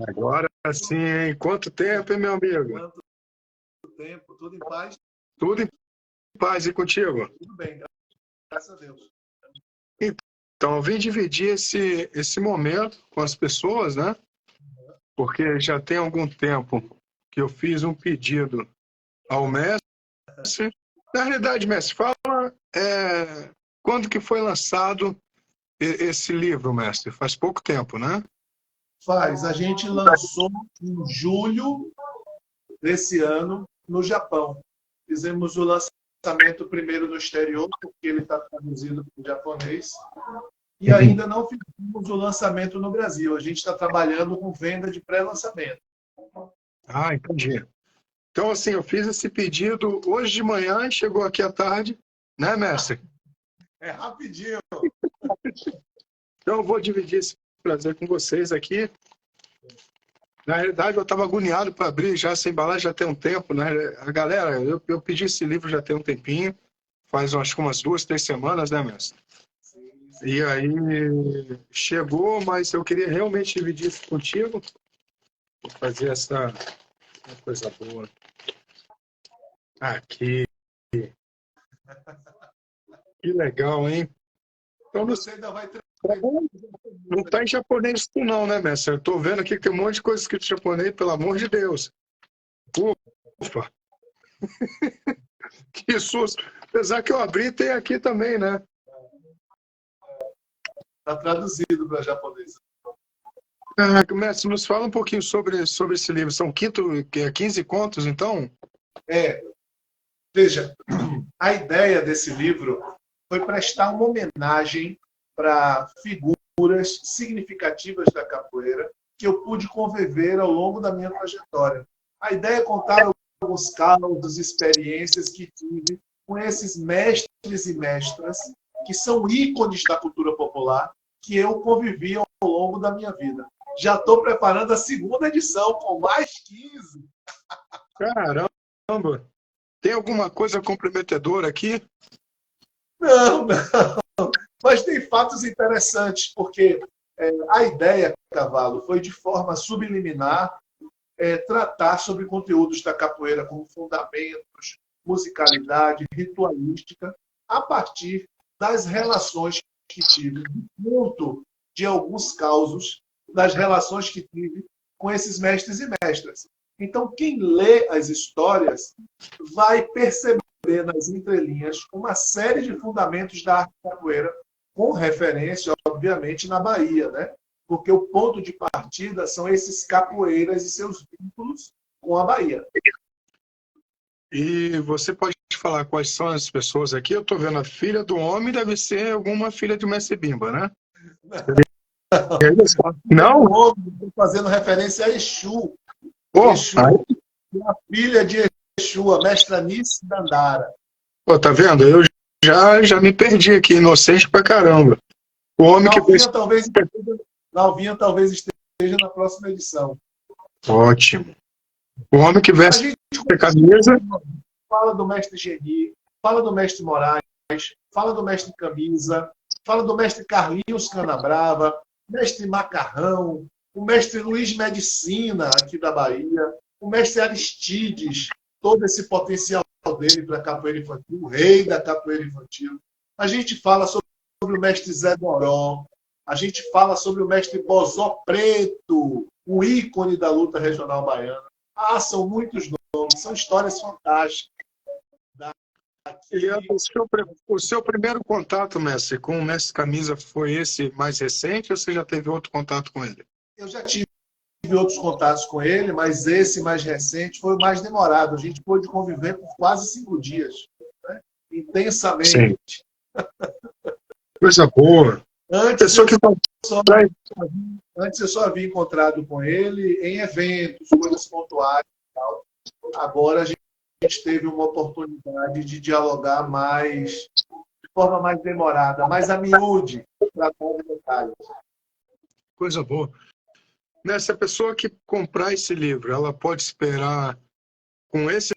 Agora sim, hein? Quanto tempo, hein, meu amigo? Quanto tempo? Tudo em paz? Tudo em paz e contigo? Tudo bem, graças a Deus. Então, eu vim dividir esse momento com as pessoas, né? Porque já tem algum tempo que eu fiz um pedido ao mestre. Na realidade, mestre, fala quando que foi lançado esse livro, mestre? Faz pouco tempo, né? Faz, a gente lançou em julho desse ano no Japão. Fizemos o lançamento primeiro no exterior, porque ele está traduzido para o japonês, e Uhum. ainda não fizemos o lançamento no Brasil. A gente está trabalhando com venda de pré-lançamento. Ah, entendi. Então, assim, eu fiz esse pedido hoje de manhã e chegou aqui à tarde, né, mestre? É rapidinho. Então, eu vou dividir esse prazer com vocês aqui. Na realidade, eu estava agoniado para abrir já essa embalagem já tem um tempo, né? A galera, eu pedi esse livro já tem um tempinho, faz acho que umas 2, 3 semanas, né, mestre? Sim, E sim. aí chegou, mas eu queria realmente dividir isso contigo, fazer essa coisa boa. Aqui, que legal, hein? E Então, você ainda vai ter. não está em japonês isso não, né, mestre? Eu estou vendo aqui que tem um monte de coisa escrito em japonês, pelo amor de Deus. Ufa, que susto. Apesar que eu abri, tem aqui também, né? Está traduzido para japonês. Mestre, nos fala um pouquinho sobre esse livro. São 15 contos, então? É, veja, a ideia desse livro foi prestar uma homenagem para figuras significativas da capoeira que eu pude conviver ao longo da minha trajetória. A ideia é contar alguns causos, experiências que tive com esses mestres e mestras que são ícones da cultura popular que eu convivi ao longo da minha vida. Já estou preparando a segunda edição com mais 15. Caramba! Tem alguma coisa comprometedora aqui? Não, mas tem fatos interessantes, porque a ideia, Cavalo, foi de forma subliminar tratar sobre conteúdos da capoeira como fundamentos, musicalidade, ritualística, a partir das relações que tive, junto de alguns causos, das relações que tive com esses mestres e mestras. Então, quem lê as histórias vai perceber nas entrelinhas uma série de fundamentos da arte capoeira, com referência, obviamente, na Bahia, né? Porque o ponto de partida são esses capoeiras e seus vínculos com a Bahia. E você pode falar quais são as pessoas aqui? Eu estou vendo a filha do homem, deve ser alguma filha de Mestre Bimba, né? É isso? Não? Estou fazendo referência a Exu. Pô, Exu, a filha de Exu, a mestra Nice Dandara. tá vendo? Eu já me perdi aqui, inocente pra caramba. O homem que fez. Nalvinha talvez esteja na próxima edição. Ótimo. O homem que A veste gente a camisa. fala do mestre Geni, fala do mestre Moraes, fala do mestre Camisa, fala do mestre Carlinhos Canabrava, mestre Macarrão, o mestre Luiz Medicina, aqui da Bahia, o mestre Aristides, todo esse potencial dele para a capoeira infantil, o rei da capoeira infantil. A gente fala sobre o mestre Zé Doró, a gente fala sobre o mestre Bozó Preto, o ícone da luta regional baiana. Ah, são muitos nomes, são histórias fantásticas. E o seu primeiro contato, mestre, com o mestre Camisa foi esse mais recente ou você já teve outro contato com ele? Eu já tive outros contatos com ele, mas esse mais recente foi o mais demorado. A gente pôde conviver por quase 5 dias, né? Intensamente. Sim. Coisa boa. Antes Pessoa eu, que só, antes eu só havia encontrado com ele em eventos, coisas pontuais e tal. Agora a gente teve uma oportunidade de dialogar mais, de forma mais demorada, mais a miúde, tratar de detalhes. coisa boa. Nessa pessoa que comprar esse livro, ela pode esperar com esses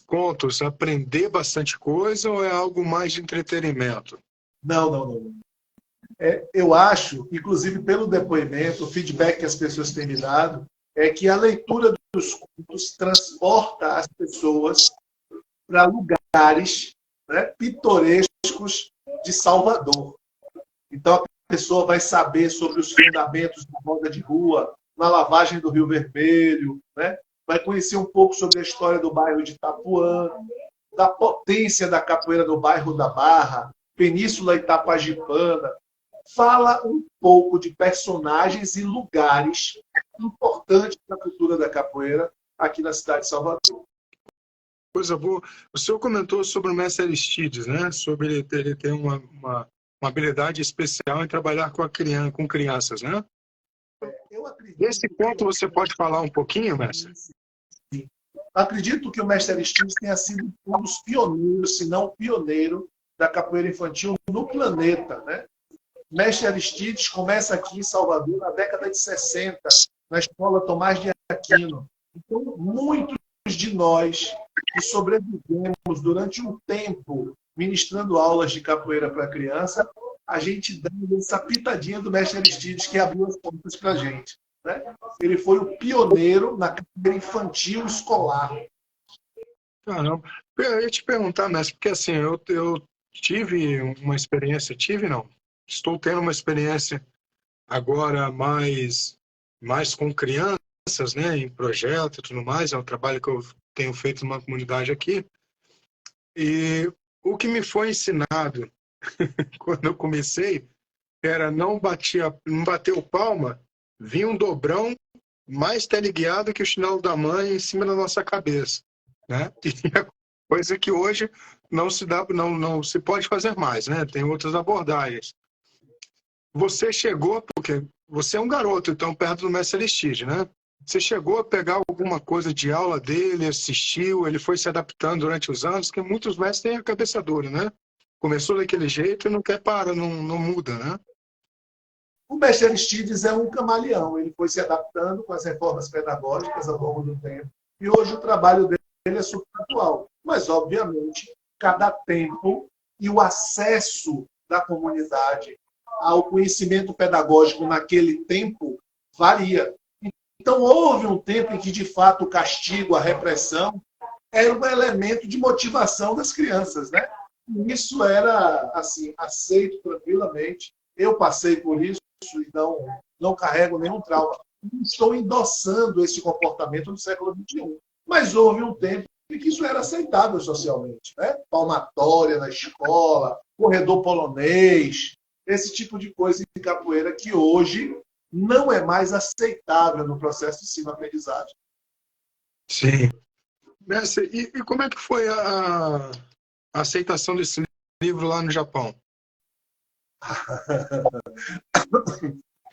contos aprender bastante coisa ou é algo mais de entretenimento? Não, não, não. Eu acho, inclusive pelo depoimento, o feedback que as pessoas têm me dado, é que a leitura dos contos transporta as pessoas para lugares, né, pitorescos de Salvador. Então, a pessoa vai saber sobre os fundamentos da roda de rua, na lavagem do Rio Vermelho, né? Vai conhecer um pouco sobre a história do bairro de Itapuã, da potência da capoeira do bairro da Barra, Península Itapajipana. Fala um pouco de personagens e lugares importantes da cultura da capoeira aqui na cidade de Salvador. Coisa boa. O senhor comentou sobre o mestre Aristides, né? Sobre ele ter uma habilidade especial em trabalhar com crianças, né? Desse ponto você pode falar um pouquinho, mestre? Sim. Acredito que o mestre Aristides tenha sido um dos pioneiros, se não o pioneiro, da capoeira infantil no planeta, né? Mestre Aristides começa aqui em Salvador na década de 60, na Escola Tomás de Aquino. Então, muitos de nós que sobrevivemos durante um tempo ministrando aulas de capoeira para criança, a gente dá essa pitadinha do mestre Aristides que abriu as portas para a gente. Né? Ele foi o pioneiro na capoeira infantil escolar. Caramba. Eu ia te perguntar, mestre, porque assim, eu tive uma experiência, estou tendo uma experiência agora mais com crianças, né, em projeto e tudo mais, é um trabalho que eu tenho feito numa comunidade aqui, e o que me foi ensinado quando eu comecei era não bater o palma, vinha um dobrão mais teleguiado que o chinelo da mãe em cima da nossa cabeça, né? E é coisa que hoje não se dá, não se pode fazer mais, né? Tem outras abordagens. Você chegou, porque você é um garoto, então, perto do mestre Aristides, né? Você chegou a pegar alguma coisa de aula dele, assistiu, ele foi se adaptando durante os anos, porque muitos mestres têm a cabeça dura, né? Começou daquele jeito e não quer parar, não muda, né? O mestre Aristides é um camaleão, ele foi se adaptando com as reformas pedagógicas ao longo do tempo, e hoje o trabalho dele é super atual. Mas, obviamente, cada tempo e o acesso da comunidade ao conhecimento pedagógico naquele tempo varia. Então, houve um tempo em que, de fato, o castigo, a repressão, era um elemento de motivação das crianças, né? E isso era, assim, aceito tranquilamente. Eu passei por isso e não carrego nenhum trauma. Não estou endossando esse comportamento no século XXI. Mas houve um tempo em que isso era aceitável socialmente, né? Palmatória na escola, corredor polonês, esse tipo de coisa de capoeira que hoje não é mais aceitável no processo de ensino-aprendizagem. Sim. Mestre, e como é que foi a aceitação desse livro lá no Japão?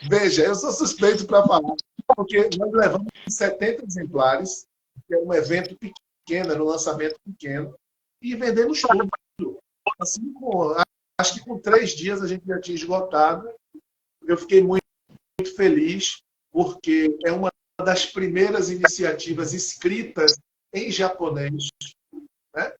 Veja, eu sou suspeito para falar, porque nós levamos 70 exemplares, que é um evento pequeno, era um lançamento pequeno, e vendemos tudo. Assim, acho que com 3 dias a gente já tinha esgotado. Eu fiquei muito feliz, porque é uma das primeiras iniciativas escritas em japonês. Né?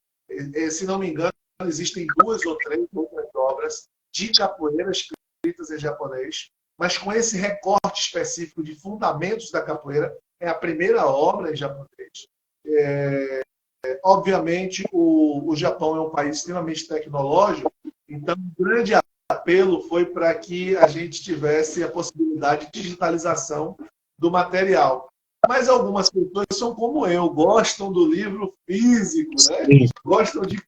Se não me engano, existem 2 ou 3 outras obras de capoeira escritas em japonês, mas com esse recorte específico de fundamentos da capoeira, é a primeira obra em japonês. Obviamente, o Japão é um país extremamente tecnológico, então o grande apelo foi para que a gente tivesse a possibilidade de digitalização do material. Mas algumas pessoas são como eu, gostam do livro físico, né? Gostam de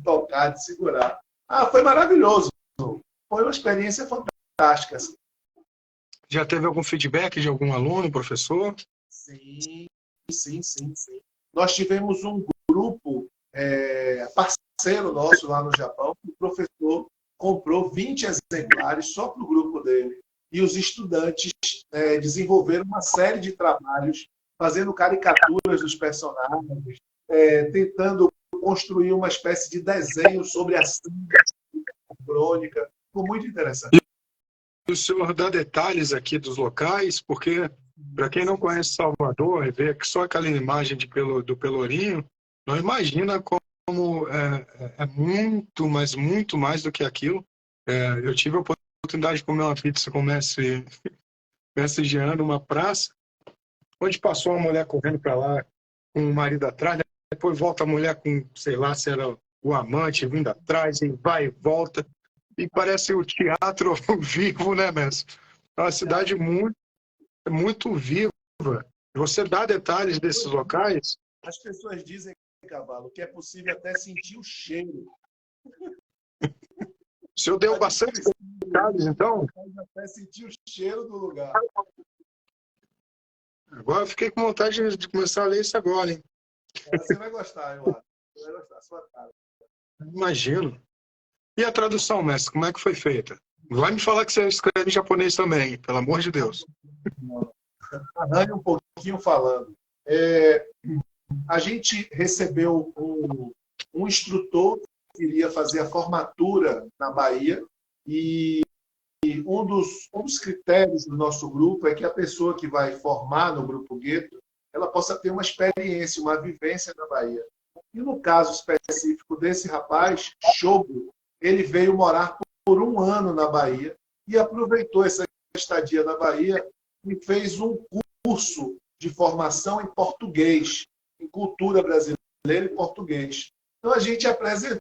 tocar, de segurar. Foi maravilhoso. Foi uma experiência fantástica. Assim. Já teve algum feedback de algum aluno, professor? Sim. Nós tivemos um grupo, parceiro nosso lá no Japão, o professor comprou 20 exemplares só para o grupo dele. E os estudantes desenvolveram uma série de trabalhos, fazendo caricaturas dos personagens, tentando construir uma espécie de desenho sobre a samba crônica. Ficou muito interessante. E o senhor dá detalhes aqui dos locais, porque, para quem não conhece Salvador e vê só aquela imagem do Pelourinho, não imagina como é muito, mas muito mais do que aquilo. Eu tive a oportunidade de comer uma pizza com o mestre Jean numa praça, onde passou uma mulher correndo para lá com o marido atrás, depois volta a mulher com, sei lá, se era o amante vindo atrás, e vai e volta. E parece o teatro vivo, né, mestre? É uma cidade muito, muito viva. Você dá detalhes desses locais? As pessoas dizem, Cavalo, que é possível até sentir o cheiro. O senhor deu bastante detalhes, então? Até sentir o cheiro do lugar. Agora eu fiquei com vontade de começar a ler isso agora, hein? Você vai gostar, eu acho. Você vai gostar, sua cara. Imagino. E a tradução, mestre, como é que foi feita? Vai me falar que você escreve em japonês também, pelo amor de Deus. Arranhe um pouquinho falando. A gente recebeu um instrutor que iria fazer a formatura na Bahia e um dos critérios do nosso grupo é que a pessoa que vai formar no Grupo Gueto, ela possa ter uma experiência, uma vivência na Bahia. E no caso específico desse rapaz, Shogo, ele veio morar por 1 ano na Bahia e aproveitou essa estadia na Bahia e fez um curso de formação em português, em cultura brasileira e português. Então a gente apresentou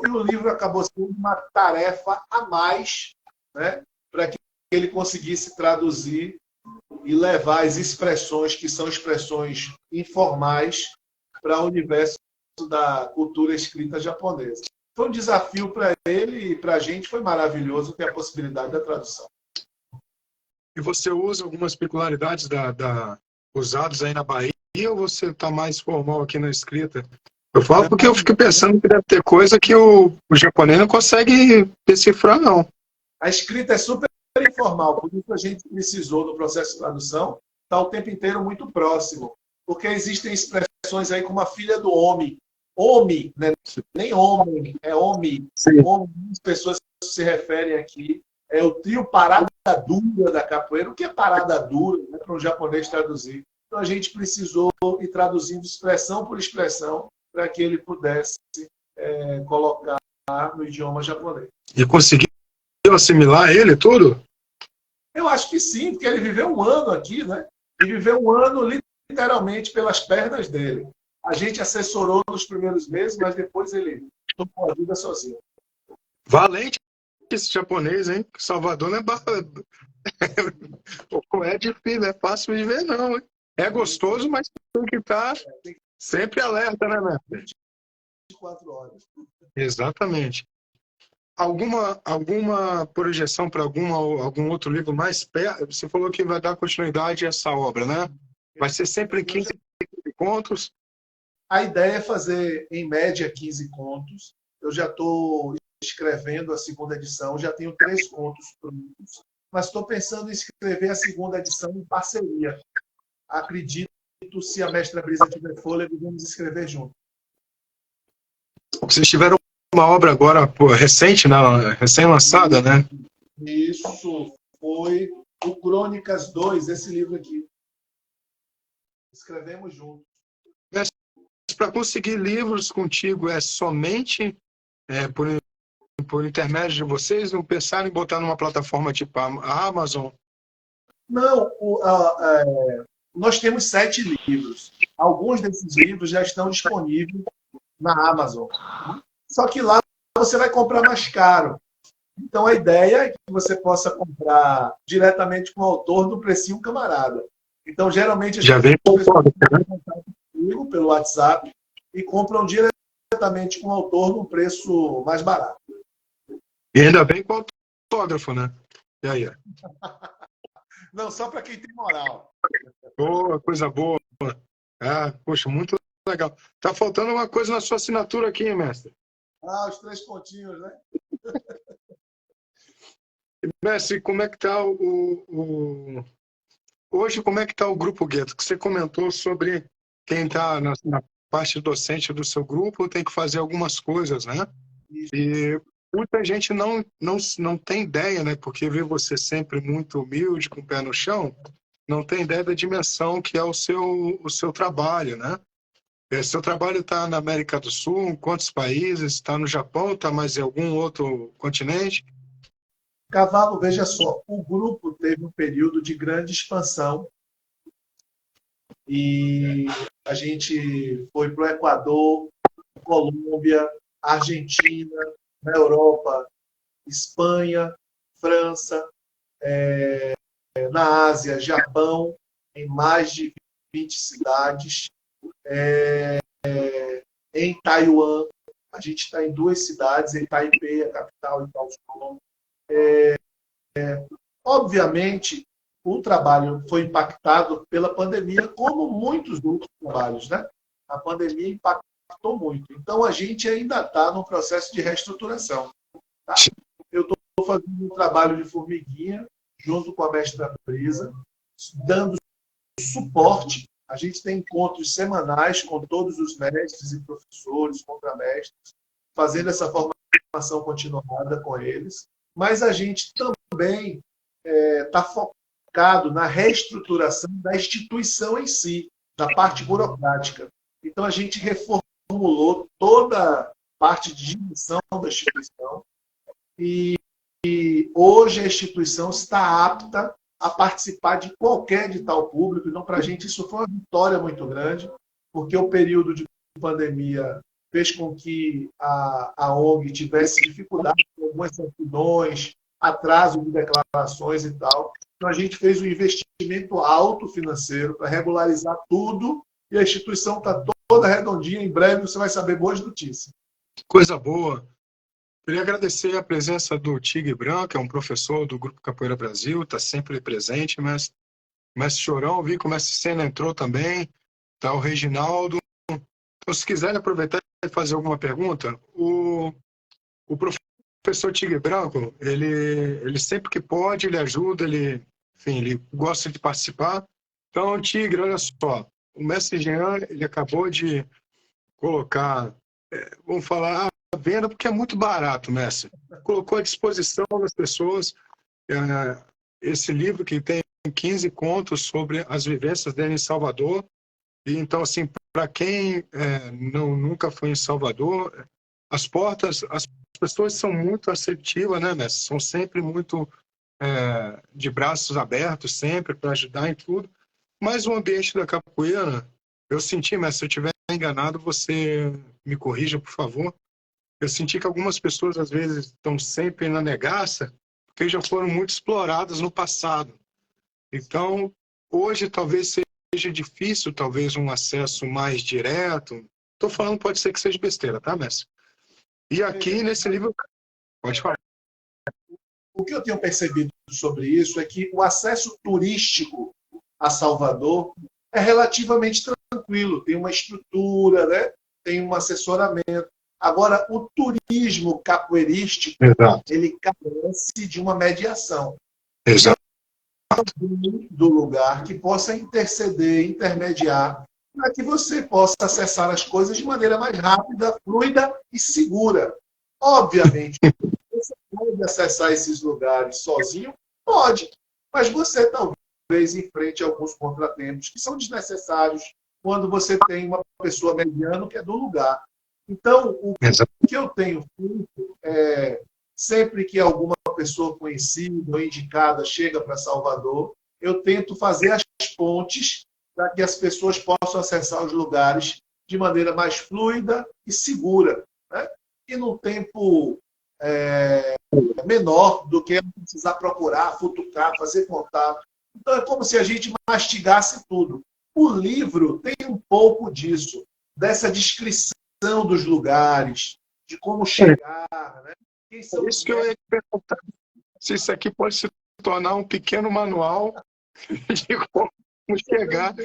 e o livro acabou sendo uma tarefa a mais, né, para que ele conseguisse traduzir e levar as expressões, que são expressões informais, para o universo da cultura escrita japonesa. Foi um desafio para ele e para a gente foi maravilhoso ter a possibilidade da tradução. E você usa algumas peculiaridades usados aí na Bahia ou você está mais formal aqui na escrita? Eu falo porque eu fico pensando que deve ter coisa que o japonês não consegue decifrar, não. A escrita é super informal, por isso a gente precisou, no processo de tradução, estar o tempo inteiro muito próximo. Porque existem expressões aí como a filha do homem. Homem, né? Nem homem, é homem. Homem, as pessoas se referem aqui. É o trio Parada Dura da capoeira. O que é Parada Dura, né, para um japonês traduzir? Então a gente precisou ir traduzindo expressão por expressão para que ele pudesse colocar no idioma japonês. E conseguiu assimilar ele tudo? Eu acho que sim, porque ele viveu 1 ano aqui, né? E viveu 1 ano literalmente pelas pernas dele. A gente assessorou nos primeiros meses, mas depois ele tomou a vida sozinho. Valente esse japonês, hein? Salvador não é difícil, não é fácil de ver, não. Hein? É gostoso, mas tem que estar sempre alerta, né, mestre? 24 horas. Exatamente. Alguma projeção para algum outro livro mais perto? Você falou que vai dar continuidade a essa obra, né? Vai ser sempre em 15 contos? A ideia é fazer, em média, 15 contos. Eu já estou escrevendo a 2ª edição, já tenho 3 contos prontos, mas estou pensando em escrever a 2ª edição em parceria. Acredito, se a Mestra Brisa tiver fôlego, vamos escrever junto. Vocês tiveram uma obra agora recente, né? Recém-lançada, né? Isso foi o Crônicas 2, esse livro aqui. Escrevemos juntos. Para conseguir livros contigo é somente por intermédio de vocês? Não pensaram em botar numa plataforma tipo a Amazon? Não, nós temos 7 livros. Alguns desses livros já estão disponíveis na Amazon. Só que lá você vai comprar mais caro. Então a ideia é que você possa comprar diretamente com o autor no precinho camarada. Então geralmente já vem com comigo pelo WhatsApp e compram diretamente com o autor num preço mais barato. E ainda bem com autógrafo, né? E aí? Não, só para quem tem moral. Boa, coisa boa. Ah, poxa, muito legal. Tá faltando uma coisa na sua assinatura aqui, hein, mestre? Ah, os 3 pontinhos, né? Mestre, como é que tá hoje, como é que está o Grupo Gueto? Que você comentou sobre quem está na parte docente do seu grupo tem que fazer algumas coisas, né? Isso. E muita gente não tem ideia, né? Porque vê você sempre muito humilde, com o pé no chão, não tem ideia da dimensão que é o seu trabalho, né? Seu trabalho está na América do Sul, em quantos países? Está no Japão? Está mais em algum outro continente? Cavalo, veja só, o grupo teve um período de grande expansão e a gente foi para o Equador, Colômbia, Argentina, na Europa, Espanha, França, na Ásia, Japão, em mais de 20 cidades, em Taiwan, a gente está em 2 cidades, em Taipei, a capital, e Kaohsiung. Obviamente, o trabalho foi impactado pela pandemia, como muitos outros trabalhos, né? A pandemia impactou muito. Então, a gente ainda está no processo de reestruturação. Tá? Eu estou fazendo um trabalho de formiguinha, junto com a mestra Brisa, dando suporte. A gente tem encontros semanais com todos os mestres e professores, contramestres, fazendo essa formação continuada com eles. Mas a gente também está focado na reestruturação da instituição em si, da parte burocrática. Então, a gente reformulou toda a parte de gestão da instituição e hoje a instituição está apta a participar de qualquer edital público. Então, para a gente, isso foi uma vitória muito grande, porque o período de pandemia fez com que a ONG tivesse dificuldade com algumas certidões, atraso de declarações e tal. Então, a gente fez um investimento alto financeiro para regularizar tudo e a instituição está toda redondinha. Em breve você vai saber boas notícias. Coisa boa. Queria agradecer a presença do Tigre Branco, que é um professor do Grupo Capoeira Brasil, está sempre presente, mas Mestre Chorão, vi que o Mestre Sena entrou também, está o Reginaldo. Então, se quiserem aproveitar e fazer alguma pergunta, o professor Tigre Branco, ele sempre que pode, ele ajuda, enfim, ele gosta de participar. Então, Tigre, olha só, o Mestre Jean, ele acabou de colocar, vamos falar, a venda, porque é muito barato, Mestre. Colocou à disposição das pessoas esse livro que tem 15 contos sobre as vivências dele em Salvador. E então, assim, para quem nunca foi em Salvador, as pessoas são muito receptivas, né, Mestre? São sempre muito de braços abertos, sempre para ajudar em tudo. Mas o ambiente da capoeira, eu senti, Mestre, se eu estiver enganado, você me corrija, por favor. Eu senti que algumas pessoas, às vezes, estão sempre na negaça, porque já foram muito exploradas no passado. Então, hoje talvez seja difícil, talvez um acesso mais direto. Estou falando, pode ser que seja besteira, tá, Mestre? E aqui nesse livro, pode falar. O que eu tenho percebido sobre isso é que o acesso turístico a Salvador é relativamente tranquilo, tem uma estrutura, né? Tem um assessoramento. Agora, o turismo capoeirístico, ele carece de uma mediação. Exato. Do lugar que possa interceder, intermediar, para que você possa acessar as coisas de maneira mais rápida, fluida e segura. Obviamente, você pode acessar esses lugares sozinho? Pode, mas você talvez enfrente alguns contratempos que são desnecessários quando você tem uma pessoa mediana que é do lugar. Então, o que eu tenho feito é, sempre que alguma pessoa conhecida ou indicada chega para Salvador, eu tento fazer as pontes para que as pessoas possam acessar os lugares de maneira mais fluida e segura, né? E num tempo menor do que precisar procurar, futucar, fazer contato. Então, é como se a gente mastigasse tudo. O livro tem um pouco disso, dessa descrição dos lugares, de como chegar, né? Quem são isso que eu ia perguntar. Se isso aqui pode se tornar um pequeno manual de como chegar.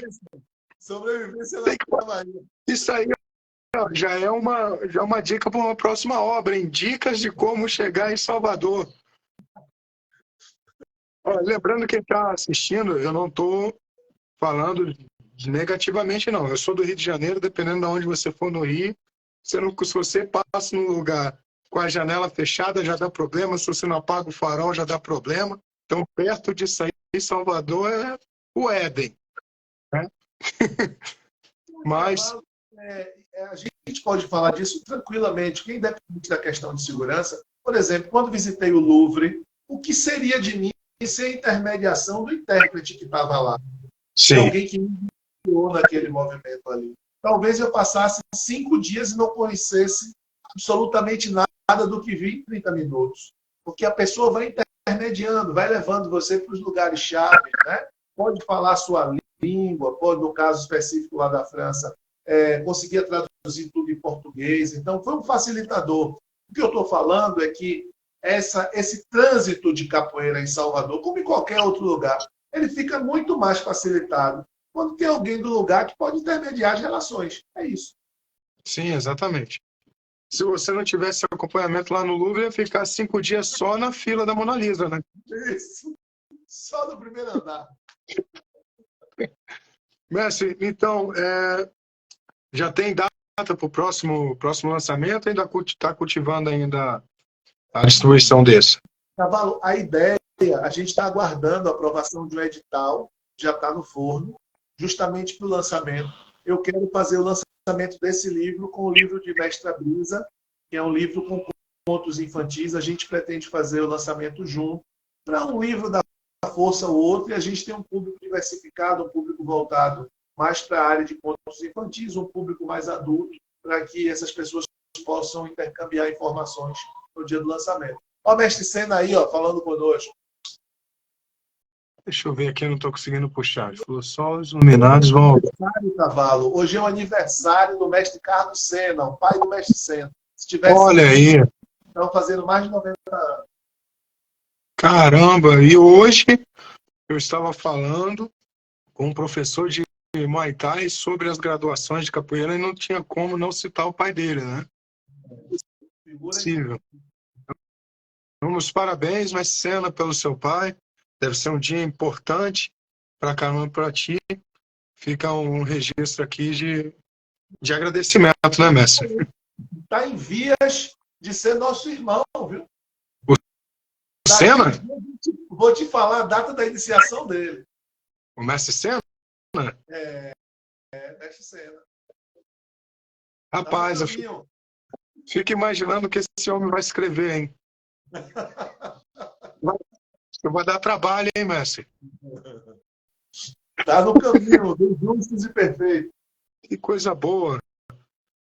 Sobrevivência na Bahia. Isso aí já é uma dica para uma próxima obra, hein? Dicas de como chegar em Salvador. Lembrando quem está assistindo, eu não estou falando negativamente, não. Eu sou do Rio de Janeiro, dependendo de onde você for no Rio. Se você passa num lugar com a janela fechada, já dá problema. Se você não apaga o farol, já dá problema. Então, perto disso aí, Salvador é o Éden. Né? Mas... a gente pode falar disso tranquilamente, que independente da questão de segurança. Por exemplo, quando visitei o Louvre o que seria de mim sem a intermediação do intérprete que estava lá. Sim. De alguém que me guiou naquele movimento ali. Talvez eu passasse 5 dias e não conhecesse absolutamente nada do que vi em 30 minutos. Porque a pessoa vai intermediando, vai levando você para os lugares-chave, né? Pode falar a sua língua, pode, no caso específico lá da França, conseguia traduzir tudo em português. Então, foi um facilitador. O que eu estou falando é que esse trânsito de capoeira em Salvador, como em qualquer outro lugar, ele fica muito mais facilitado quando tem alguém do lugar que pode intermediar as relações. É isso. Sim, exatamente. Se você não tivesse acompanhamento lá no Louvre, ia ficar 5 dias só na fila da Mona Lisa, né? Isso. Só no primeiro andar. Mestre, então, já tem data para o próximo lançamento? Ainda está cultivando ainda a distribuição desse? Cavalo, a ideia, a gente está aguardando a aprovação de um edital, já está no forno, justamente para o lançamento. Eu quero fazer o lançamento desse livro com o livro de Mestra Brisa, que é um livro com contos infantis. A gente pretende fazer o lançamento junto, para um livro da força ou outro, e a gente tem um público diversificado, um público voltado mais para a área de contos infantis, um público mais adulto, para que essas pessoas possam intercambiar informações no dia do lançamento. Ó, Mestre Sena aí, ó, falando conosco. Deixa eu ver aqui, eu não estou conseguindo puxar. Ele falou, só os iluminados vão... Cavalo. Hoje é o aniversário do Mestre Carlos Sena, o pai do Mestre Sena. Se tivesse... Olha aí. Estão fazendo mais de 90 anos. Caramba, e hoje eu estava falando com um professor de Muay Thai sobre as graduações de capoeira e não tinha como não citar o pai dele, né? Possível. Então, meus parabéns, Mestre Sena, pelo seu pai. Deve ser um dia importante para caramba para ti. Fica um registro aqui de agradecimento, né, mestre? Está em vias de ser nosso irmão, viu? O Sena? Vou te falar a data da iniciação dele. O Mestre Sena? Mestre Sena. Rapaz, eu fico imaginando o que esse homem vai escrever, hein? Vai dar trabalho, hein, mestre? Está no caminho, dos justos e perfeitos. Que coisa boa.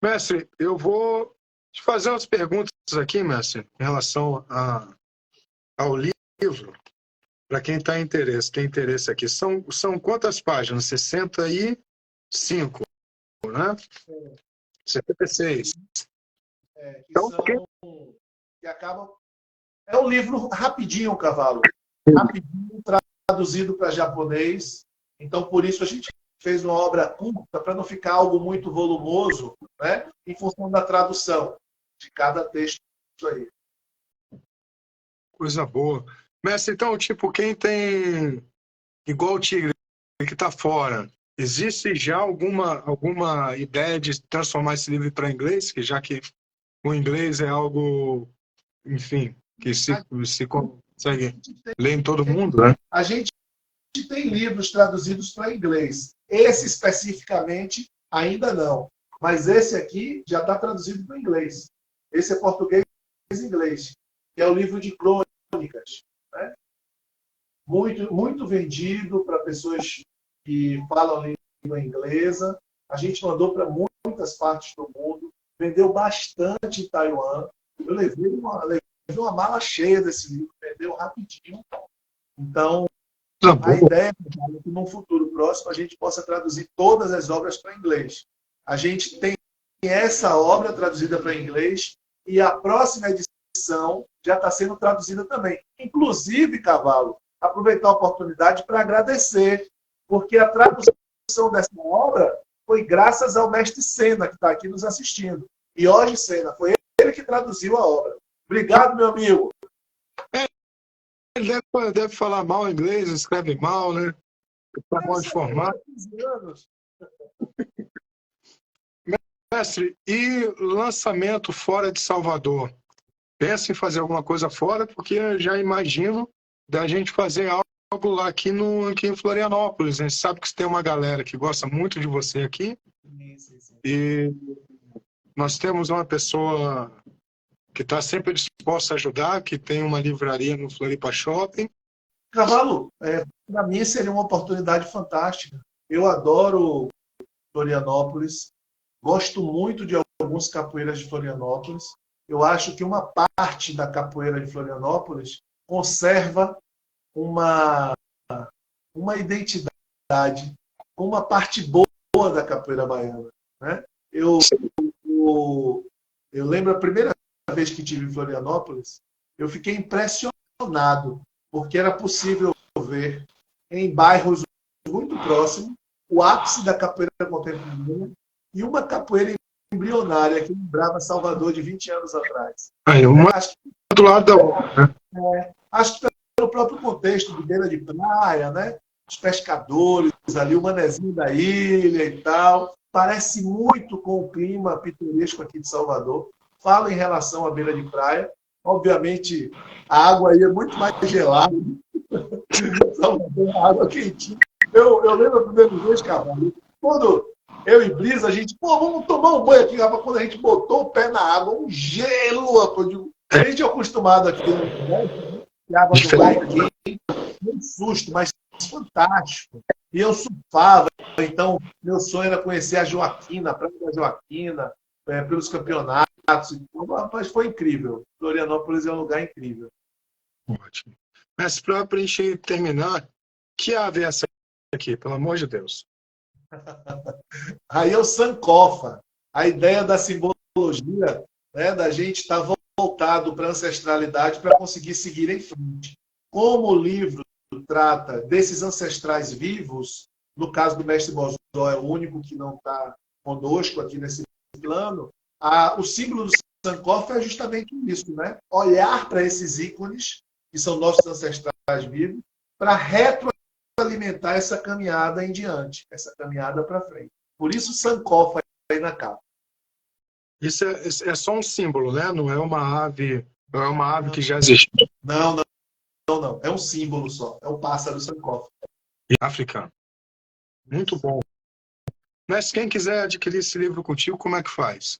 Mestre, eu vou te fazer umas perguntas aqui, mestre, em relação ao livro, para quem tem interesse aqui. São quantas páginas? 65, né? 76. Então, que acabam... É um livro rapidinho, Cavalo. Rapidinho, traduzido para japonês. Então, por isso, a gente fez uma obra curta, para não ficar algo muito volumoso, né? Em função da tradução de cada texto aí. Coisa boa. Mestre, então, tipo, quem tem... Igual o Tigre, que está fora, existe já alguma ideia de transformar esse livro para inglês? Que já que o inglês é algo, enfim, que se consegue ler em todo mundo, né? A gente tem livros traduzidos para inglês. Esse especificamente ainda não. Mas esse aqui já está traduzido para inglês. Esse é português e inglês. Que é o livro de crônicas. Né? Muito, muito vendido para pessoas que falam língua inglesa. A gente mandou para muitas partes do mundo. Vendeu bastante em Taiwan. Eu levei uma mala cheia desse livro. Vendeu rapidinho. Então, a ideia é que, num futuro próximo, a gente possa traduzir todas as obras para inglês. A gente tem essa obra traduzida para inglês e a próxima edição já está sendo traduzida também. Inclusive, Cavalo, aproveitar a oportunidade para agradecer, porque a tradução dessa obra foi graças ao Mestre Sena, que está aqui nos assistindo. E hoje, Sena, foi ele que traduziu a obra. Obrigado, meu amigo. Ele deve falar mal inglês, escreve mal, né? Está mal de formato. Mestre, e lançamento fora de Salvador? Pensa em fazer alguma coisa fora, porque eu já imagino da gente fazer algo lá aqui em Florianópolis. A gente sabe que tem uma galera que gosta muito de você aqui. Sim. E nós temos uma pessoa que está sempre disposto a ajudar, que tem uma livraria no Floripa Shopping. Cavalo, para mim seria uma oportunidade fantástica. Eu adoro Florianópolis, gosto muito de alguns capoeiras de Florianópolis. Eu acho que uma parte da capoeira de Florianópolis conserva uma identidade, uma parte boa da capoeira baiana, né? Eu lembro a primeira vez que estive em Florianópolis, eu fiquei impressionado, porque era possível ver em bairros muito próximos o ápice da capoeira contemporânea e uma capoeira embrionária que lembrava Salvador de 20 anos atrás. Acho que, do lado da outra. Acho que pelo próprio contexto de beira de praia, né? Os pescadores ali, o manezinho da ilha e tal, parece muito com o clima pitoresco aqui de Salvador. Falo em relação à beira de praia. Obviamente, a água aí é muito mais gelada. Salvador, a água quentinha. Eu lembro a primeira vez, Cavalo, quando eu e Brisa, a gente, vamos tomar um banho aqui, rapaz. Quando a gente botou o pé na água, um gelo, rapaz. A gente é acostumado aqui, né? A água do mar é quente, um susto, mas fantástico. E eu surfava, então meu sonho era conhecer a Joaquina, a Praia da Joaquina, pelos campeonatos. Mas foi incrível. Florianópolis é um lugar incrível. Ótimo. Mas para a gente terminar, que ave é essa aqui, pelo amor de Deus? Aí é o Sankofa. A ideia da simbologia, né, da gente estar voltado para a ancestralidade para conseguir seguir em frente. Como o livro trata desses ancestrais vivos, no caso do mestre Bozó, é o único que não está conosco aqui nesse plano, o símbolo do Sankofa é justamente isso, né? Olhar para esses ícones, que são nossos ancestrais vivos, para retroalimentar essa caminhada em diante, essa caminhada para frente. Por isso, Sankofa aí na capa. Isso é só um símbolo, né? Não é uma ave, não é uma ave que já existe. Não. É um símbolo só. É o pássaro Sankofa. Africano. Muito bom. Mas quem quiser adquirir esse livro contigo, como é que faz?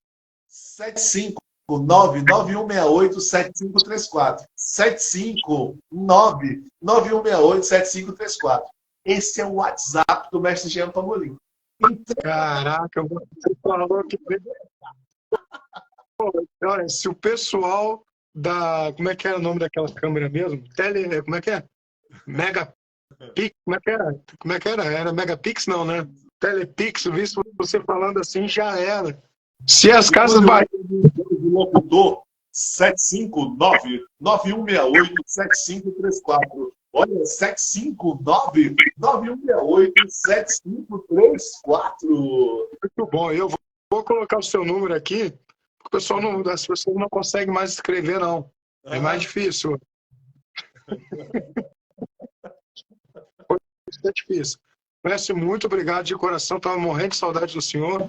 759-9168-7534. 759-9168-7534. Esse é o WhatsApp do mestre Jean Pamolin. Caraca, você falou que... Olha, se o pessoal da... Como é que era o nome daquela câmera mesmo? Como é que é? Megapix? Como é que era? Era Megapix não, né? Telepix, visto você falando assim, já era. Se as casas... O locutor, 759-9168-7534. Olha, 759-9168-7534. Muito bom. Eu vou colocar o seu número aqui, porque o pessoal as pessoas não conseguem mais escrever, não. É mais difícil. Isso é difícil. Mestre, muito obrigado de coração. Estava morrendo de saudade do senhor.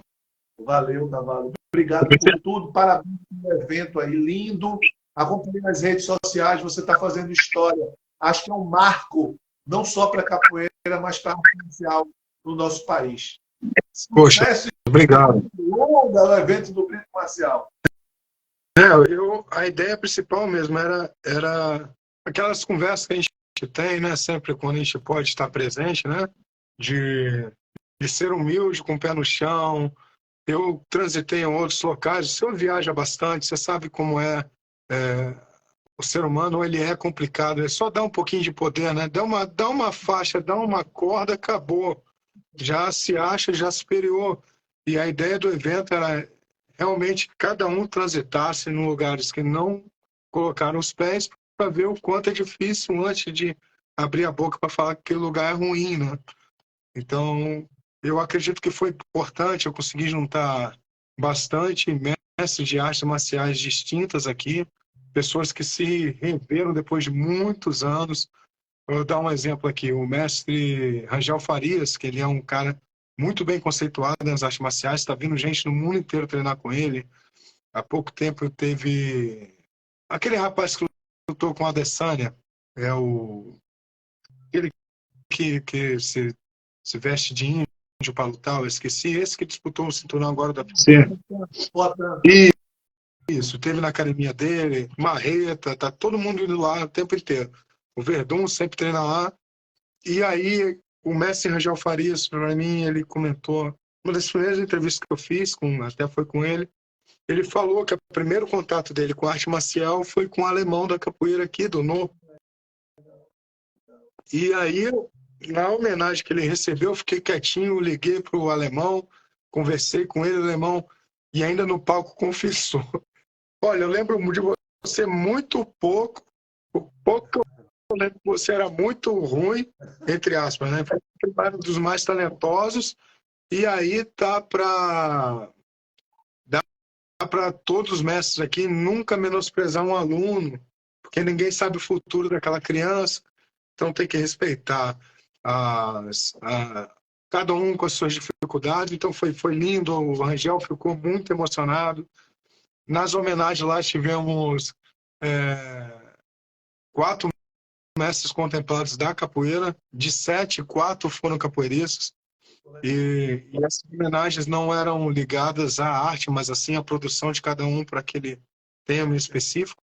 Valeu, Cavalo. Obrigado por tudo. Parabéns pelo evento aí, lindo. Acompanhe nas redes sociais, você está fazendo história. Acho que é um marco, não só para a capoeira, mas para a arte marcial no nosso país. Poxa, obrigado. Longa o evento do Brito Marcial. A ideia principal mesmo era aquelas conversas que a gente tem, né? Sempre quando a gente pode estar presente, né? De ser humilde, com o pé no chão. Eu transitei em outros locais. O senhor viaja bastante, você sabe como é, o ser humano, ele é complicado. É só dar um pouquinho de poder, né? Dá uma faixa, dá uma corda, acabou. Já se acha já superior. E a ideia do evento era realmente cada um transitasse em lugares que não colocaram os pés para ver o quanto é difícil antes de abrir a boca para falar que aquele lugar é ruim, né? Então, eu acredito que foi importante, eu consegui juntar bastante mestres de artes marciais distintas aqui, pessoas que se reveram depois de muitos anos. Vou dar um exemplo aqui, o mestre Rangel Farias, que ele é um cara muito bem conceituado nas artes marciais, está vindo gente no mundo inteiro treinar com ele. Há pouco tempo teve aquele rapaz que lutou com a Adesanya, aquele que se veste de índio para lutar, eu esqueci, esse que disputou o cinturão agora da UFC. isso, teve na academia dele, Marreta, tá todo mundo indo lá o tempo inteiro. O Verdun sempre treina lá. E aí, o mestre Rangel Farias, para mim, ele comentou, uma das primeiras entrevistas que eu fiz, até foi com ele, ele falou que o primeiro contato dele com arte marcial foi com o alemão da capoeira aqui, do No. E aí, na homenagem que ele recebeu, eu fiquei quietinho, liguei para o alemão, conversei com ele, o alemão, e ainda no palco confessou. Olha, eu lembro de você muito pouco, o pouco que eu lembro que você era muito ruim, entre aspas, né? Foi um dos mais talentosos, e aí dá para todos os mestres aqui nunca menosprezar um aluno, porque ninguém sabe o futuro daquela criança, então tem que respeitar cada um com as suas dificuldades. Então foi lindo, o Rangel ficou muito emocionado. Nas homenagens lá tivemos 4 mestres contemplados da capoeira, de 7, 4 foram capoeiristas. E essas homenagens não eram ligadas à arte, mas assim à produção de cada um para aquele tema específico.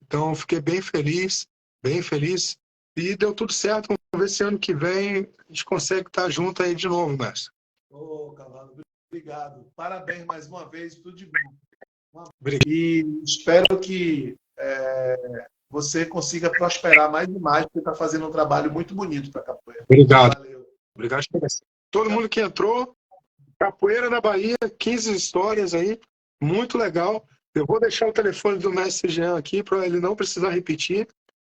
Então, fiquei bem feliz, bem feliz. E deu tudo certo. Vamos ver se ano que vem a gente consegue estar junto aí de novo, mestre. Ô, Cavalo, obrigado. Parabéns mais uma vez, tudo de bom. Obrigado. E espero que você consiga prosperar mais e mais, porque está fazendo um trabalho muito bonito para a capoeira. Obrigado. Valeu. Obrigado. Todo mundo que entrou, Capoeira na Bahia, 15 histórias aí, muito legal. Eu vou deixar o telefone do mestre Jean aqui para ele não precisar repetir,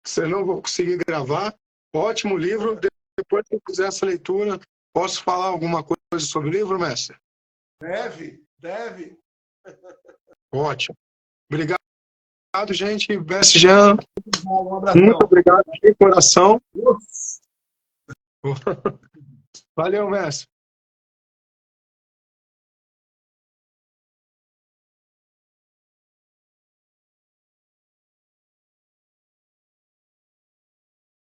senão eu vou conseguir gravar. Ótimo livro. Depois que eu fizer essa leitura, posso falar alguma coisa sobre o livro, mestre? Deve. Ótimo. Obrigado, gente. Mestre Jean, Um abração. muito obrigado de coração. Valeu, mestre.